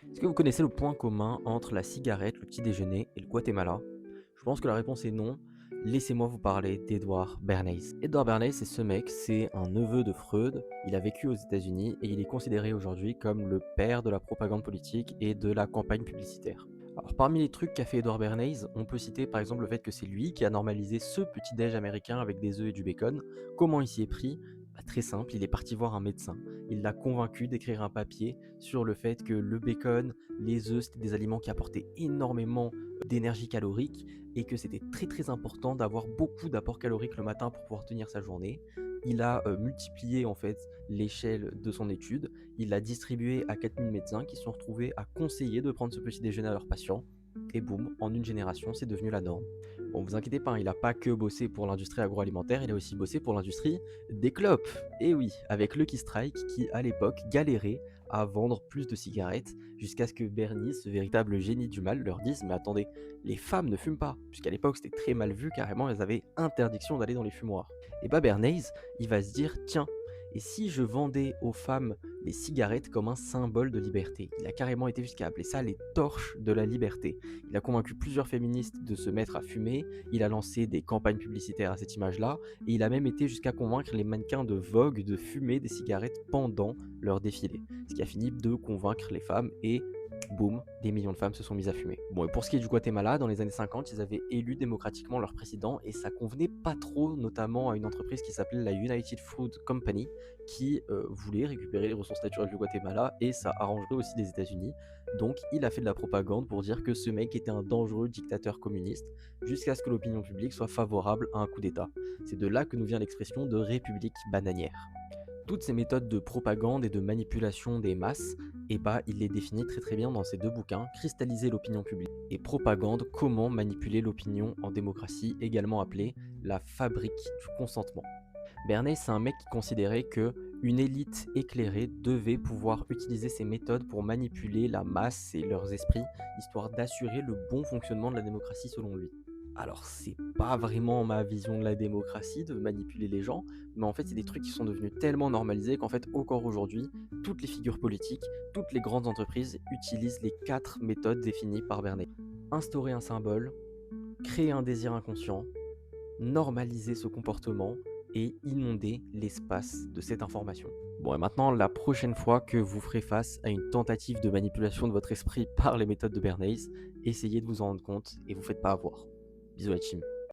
Est-ce que vous connaissez le point commun entre la cigarette, le petit déjeuner et le Guatemala? Je pense que la réponse est non. Laissez-moi vous parler d'Edward Bernays. Edward Bernays, c'est ce mec, c'est un neveu de Freud. Il a vécu aux États-Unis et il est considéré aujourd'hui comme le père de la propagande politique et de la campagne publicitaire. Alors, parmi les trucs qu'a fait Edward Bernays, on peut citer par exemple le fait que c'est lui qui a normalisé ce petit déj américain avec des œufs et du bacon. Comment il s'y est pris? Très simple, il est parti voir un médecin. Il l'a convaincu d'écrire un papier sur le fait que le bacon, les œufs, c'était des aliments qui apportaient énormément d'énergie calorique et que c'était très très important d'avoir beaucoup d'apports caloriques le matin pour pouvoir tenir sa journée. Il a multiplié en fait l'échelle de son étude, il l'a distribué à 4000 médecins qui se sont retrouvés à conseiller de prendre ce petit déjeuner à leurs patients. Et boum, en une génération, c'est devenu la norme. Bon, vous inquiétez pas, il n'a pas que bossé pour l'industrie agroalimentaire, il a aussi bossé pour l'industrie des clopes. Et oui, avec Lucky Strike qui, à l'époque, galérait à vendre plus de cigarettes jusqu'à ce que Bernie, ce véritable génie du mal, leur dise mais attendez, les femmes ne fument pas, puisqu'à l'époque c'était très mal vu, carrément elles avaient interdiction d'aller dans les fumoirs. Et bah Bernays, il va se dire tiens, et si je vendais aux femmes les cigarettes comme un symbole de liberté? Il a carrément été jusqu'à appeler ça les torches de la liberté. Il a convaincu plusieurs féministes de se mettre à fumer, il a lancé des campagnes publicitaires à cette image-là, et il a même été jusqu'à convaincre les mannequins de Vogue de fumer des cigarettes pendant leur défilé. Ce qui a fini de convaincre les femmes et boum, des millions de femmes se sont mises à fumer. Bon, et pour ce qui est du Guatemala, dans les années 50, ils avaient élu démocratiquement leur président et ça convenait pas trop, notamment à une entreprise qui s'appelait la United Fruit Company, qui voulait récupérer les ressources naturelles du Guatemala et ça arrangerait aussi les États-Unis. Donc, il a fait de la propagande pour dire que ce mec était un dangereux dictateur communiste, jusqu'à ce que l'opinion publique soit favorable à un coup d'État. C'est de là que nous vient l'expression de république bananière. Toutes ces méthodes de propagande et de manipulation des masses, il les définit très très bien dans ces deux bouquins, Cristalliser l'opinion publique et Propagande, comment manipuler l'opinion en démocratie, également appelée la fabrique du consentement. Bernays, c'est un mec qui considérait que une élite éclairée devait pouvoir utiliser ces méthodes pour manipuler la masse et leurs esprits, histoire d'assurer le bon fonctionnement de la démocratie selon lui. Alors, c'est pas vraiment ma vision de la démocratie, de manipuler les gens, mais en fait, c'est des trucs qui sont devenus tellement normalisés qu'en fait, encore aujourd'hui, toutes les figures politiques, toutes les grandes entreprises utilisent les 4 méthodes définies par Bernays. Instaurer un symbole, créer un désir inconscient, normaliser ce comportement et inonder l'espace de cette information. Bon, et maintenant, la prochaine fois que vous ferez face à une tentative de manipulation de votre esprit par les méthodes de Bernays, essayez de vous en rendre compte et vous faites pas avoir. Bisous la team.